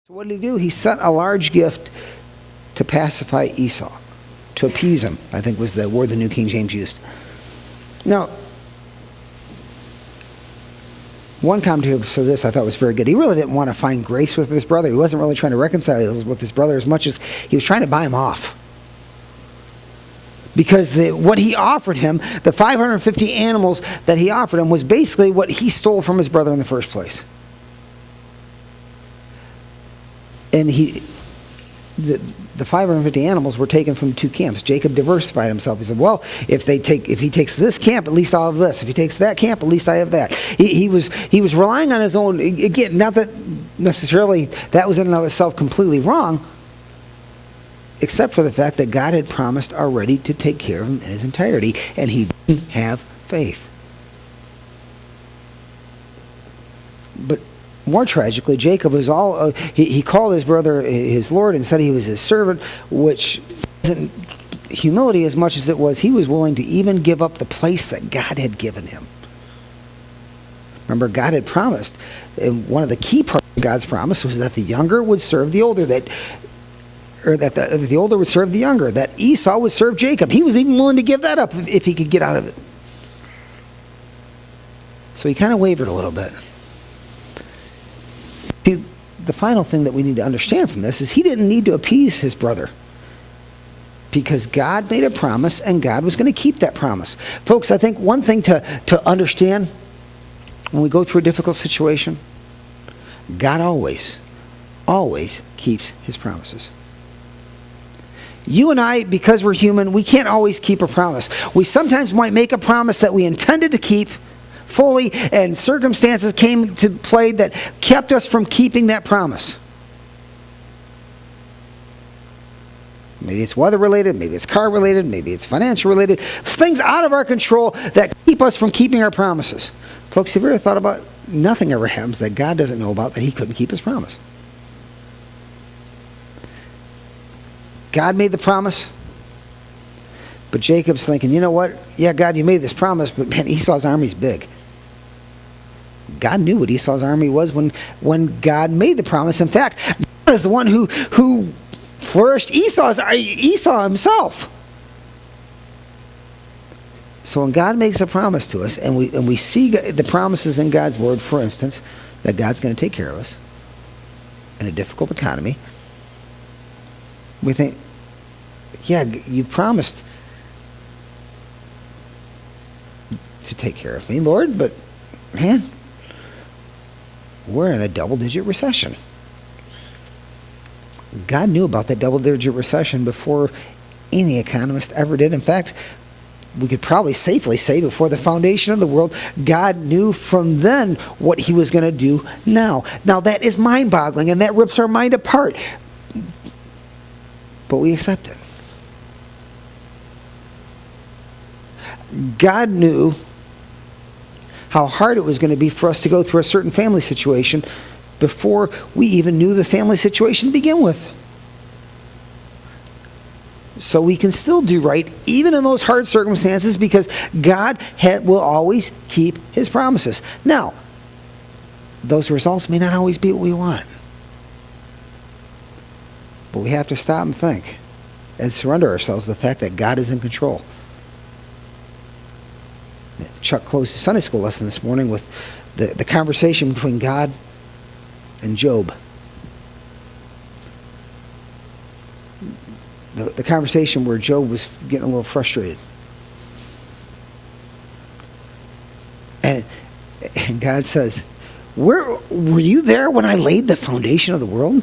So what did he do? He sent a large gift to pacify Esau, to appease him, I think was the word the New King James used. Now, one commentator said this I thought was very good. He really didn't want to find grace with his brother. He wasn't really trying to reconcile with his brother as much as he was trying to buy him off. Because what he offered him, the 550 animals that he offered him, was basically what he stole from his brother in the first place. And the 550 animals were taken from two camps. Jacob diversified himself. He said, well, if he takes this camp, at least I'll have this. If he takes that camp, at least I have that. He was relying on his own. Again, not that necessarily that was in and of itself completely wrong, except for the fact that God had promised already to take care of him in his entirety, and he didn't have faith. But more tragically, Jacob was he called his brother his Lord and said he was his servant, which isn't humility as much as it was he was willing to even give up the place that God had given him. Remember, God had promised, and one of the key parts of God's promise was that the younger would serve the older, that the older would serve the younger, that Esau would serve Jacob. He was even willing to give that up if he could get out of it. So he kind of wavered a little bit. See, the final thing that we need to understand from this is he didn't need to appease his brother, because God made a promise and God was going to keep that promise. Folks, I think one thing to understand when we go through a difficult situation, God always keeps his promises. You and I, because we're human, we can't always keep a promise. We sometimes might make a promise that we intended to keep fully, and circumstances came to play that kept us from keeping that promise. Maybe it's weather related, maybe it's car related, maybe it's financial related. Things out of our control that keep us from keeping our promises. Folks, have you ever thought about nothing ever happens that God doesn't know about that he couldn't keep his promise? God made the promise, but Jacob's thinking, you know what? Yeah, God, you made this promise, but man, Esau's army's big. God knew what Esau's army was when God made the promise. In fact, God is the one who flourished Esau himself. So when God makes a promise to us, and we see the promises in God's word, for instance, that God's going to take care of us in a difficult economy, we think, yeah, you promised to take care of me, Lord, but man, we're in a double-digit recession. God knew about that double-digit recession before any economist ever did. In fact, we could probably safely say before the foundation of the world, God knew from then what he was going to do now. Now, that is mind-boggling, and that rips our mind apart. But we accept it. God knew how hard it was going to be for us to go through a certain family situation before we even knew the family situation to begin with. So we can still do right even in those hard circumstances, because God will always keep his promises. Now, those results may not always be what we want. But we have to stop and think and surrender ourselves to the fact that God is in control. Chuck closed his Sunday school lesson this morning with the conversation between God and Job. The conversation where Job was getting a little frustrated. And God says, were you there when I laid the foundation of the world?